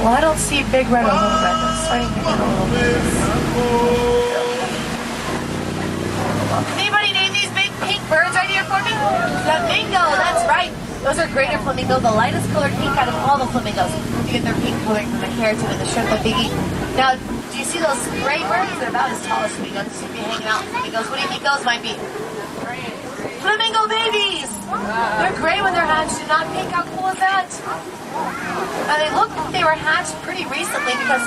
Well, I don't see big red or little red. I'm starting to get a little bit. Anybody name these big pink birds right here for me? Flamingo, that's right. Those are greater flamingo, the lightest colored pink out of all the flamingos. You get their pink coloring from the keratin and the shrimp that they eat. Now, do you see those gray birds? They're about as tall as flamingos. You see me hanging out with flamingos. What do you think those might be? Flamingo babies! They're gray when they're hatched and not pink. How cool is that? And they look like they were hatched pretty recently because,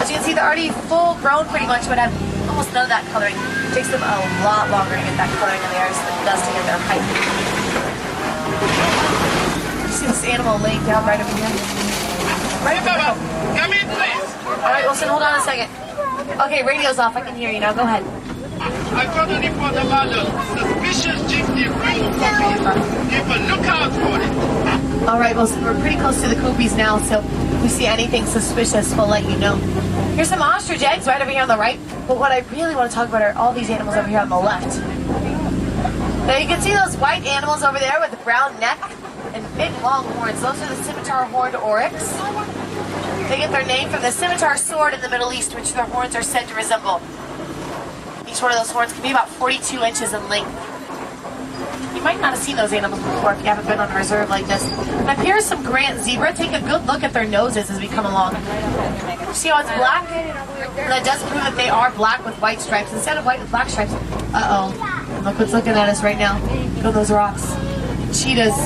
as you can see, they're already full grown pretty much, but have almost none of that coloring. It takes them a lot longer to get that coloring in the air, so it does to get their height. You see this animal laying down right over here? Right over here. Come in, please. All right, Wilson, hold on a second. Okay, radio's off. I can hear you now. Go ahead. I got a report about a suspicious gypsy bringing copies. Keep a lookout for it. All right, Wilson, we're pretty close to the copies now, so if we see anything suspicious, we'll let you know. Here's some ostrich eggs right over here on the right, but what I really want to talk about are all these animals over here on the left. Now you can see those white animals over there with the brown neck and big long horns. Those are the scimitar horned oryx. They get their name from the scimitar sword in the Middle East, which their horns are said to resemble. Each one of those horns can be about 42 inches in length. You might not have seen those animals before if you haven't been on a reserve like this. Now here's some Grant zebra. Take a good look at their noses as we come along. See how it's black? And that does prove that they are black with white stripes instead of white with black stripes. Uh-oh. Look what's looking at us right now. Look at those rocks. Cheetahs.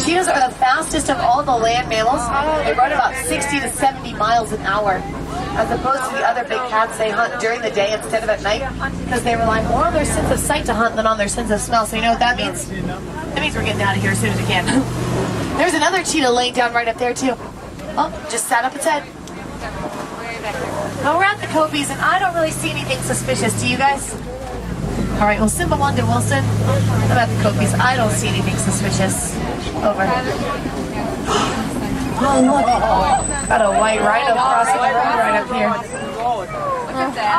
Cheetahs are the fastest of all the land mammals. They run about 60 to 70 miles an hour. As opposed to the other big cats, they hunt during the day instead of at night because they rely more on their sense of sight to hunt than on their sense of smell. So you know what that means? That means we're getting out of here as soon as we can. There's another cheetah laying down right up there too. Oh, just sat up its head. Well, we're at the Copies and I don't really see anything suspicious. Do you guys? All right, well, Simba 1 to Wilson. I'm at the Copies. I don't see anything suspicious. Over. Oh, look. Got a white rhino crossing the road right up here.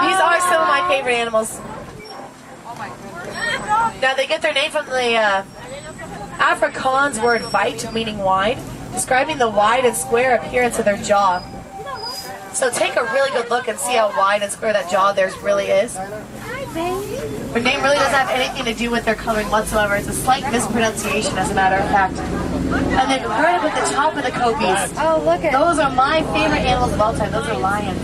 These are some of my favorite animals. Now, they get their name from the Afrikaans word "vite," meaning wide, describing the wide and square appearance of their jaw. So take a really good look and see how wide and square that jaw theirs really is. Their name really doesn't have anything to do with their coloring whatsoever. It's a slight mispronunciation, as a matter of fact. And then right up at the top of the Copies. Oh, look at those are my favorite animals of all time. Those are lions.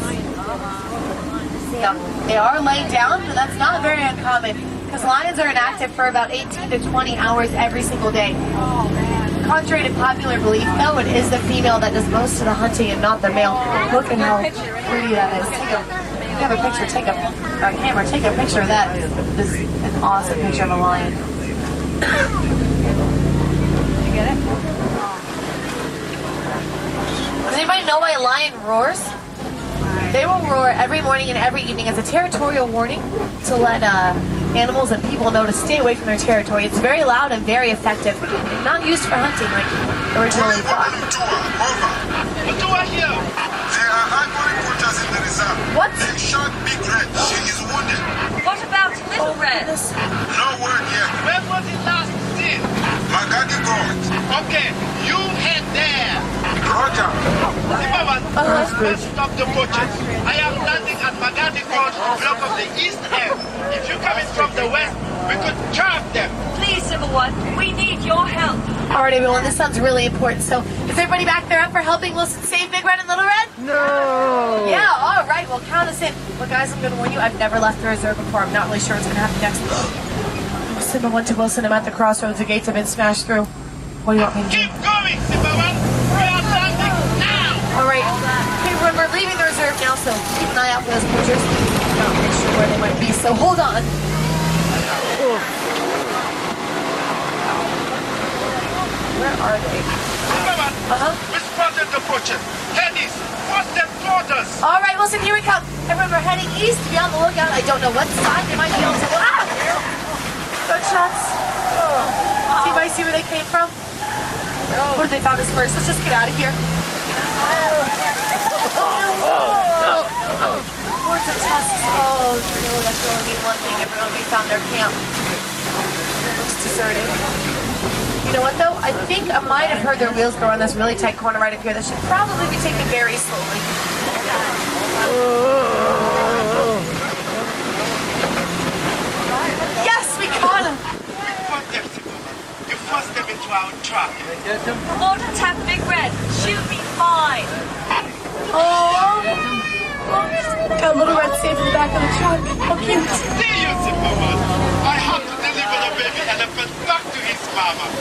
Now, they are laid down, but that's not very uncommon because lions are inactive for about 18 to 20 hours every single day. Contrary to popular belief, though, it is the female that does most of the hunting and not the male. Look at how pretty that is. If you have a picture, take a camera, take a picture of that. This is an awesome picture of a lion. You get it? Does anybody know why a lion roars? They will roar every morning and every evening as a territorial warning to let animals and people know to stay away from their territory. It's very loud and very effective. Not used for hunting like originally thought. What do I hear? There are ivory poachers in the reserve. What? They shot Big Red. She is wounded. What about Little Red? No word yet. When was it last seen? Magadi Gold. Okay, you head there. Roger. Zimmerman, let's stop the poachers. I am landing at Magadi Court, block of the east end. If you're coming from the west, we could trap them. Please, Civil One, we need your help. All right, everyone, this sounds really important. So, is everybody back there up for helping Wilson save Big Red and Little Red? No. Yeah, all right, well, count us in. But guys, I'm going to warn you, I've never left the reserve before. I'm not really sure what's going to happen next. Simba 1 to Wilson, I'm at the crossroads. The gates have been smashed through. What do you want me to do? Keep going, Zimmerman. We are landing now. All right. Hey, remember, leaving the reserve now, so keep an eye out for those poachers. I'm not really sure where they might be, so hold on. Where are they? Zimmerman, we spotted the poachers. Head east. Force them toward us. All right, Wilson, here we come. Everyone, we're heading east. Be on the lookout. I don't know what side they might be on. Ah! Gunshots. Oh. Anybody see where they came from? What did they found us first? Let's just get out of here. Hordes of tusks. Oh, no, that's only one thing. Everyone, we found their camp. It looks deserted. You know what though? I think I might have heard their wheels go on this really tight corner right up here. That should probably be taken very slowly. Yes, we caught him! You forced them into our trap. Won't attack Big Red. She'll be fine. Oh, got Little Red safe in the back of the truck. How cute. See you, Superman. I have to deliver the baby elephant back to his mama.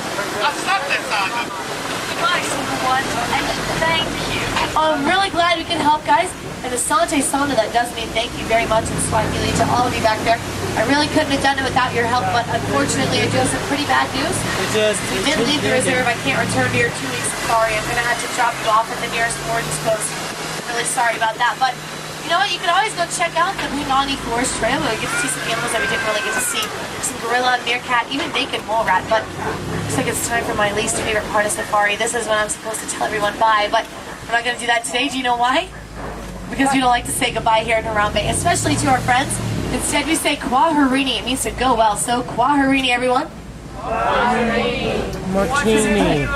Asante sana. Goodbye, Simple One, and thank you. I'm really glad we can help, guys. And Asante Sana, that does mean thank you very much in Swahili to all of you back there. I really couldn't have done it without your help, but unfortunately I do have some pretty bad news. We did leave the reserve. I can't return to your 2 week safari. I'm going to have to drop you off at the nearest boarding post. I'm really sorry about that, but you know what? You can always go check out the Hunani Forest Trail where we get to see some animals that we didn't really get to see. Some gorilla, meerkat, even naked mole rat, but looks like it's time for my least favorite part of safari. This is when I'm supposed to tell everyone bye, but I'm not going to do that today. Do you know why? Because we don't like to say goodbye here in Harambe, especially to our friends. Instead, we say Kwaherini. It means to go well. So, Kwaherini, everyone. Martini.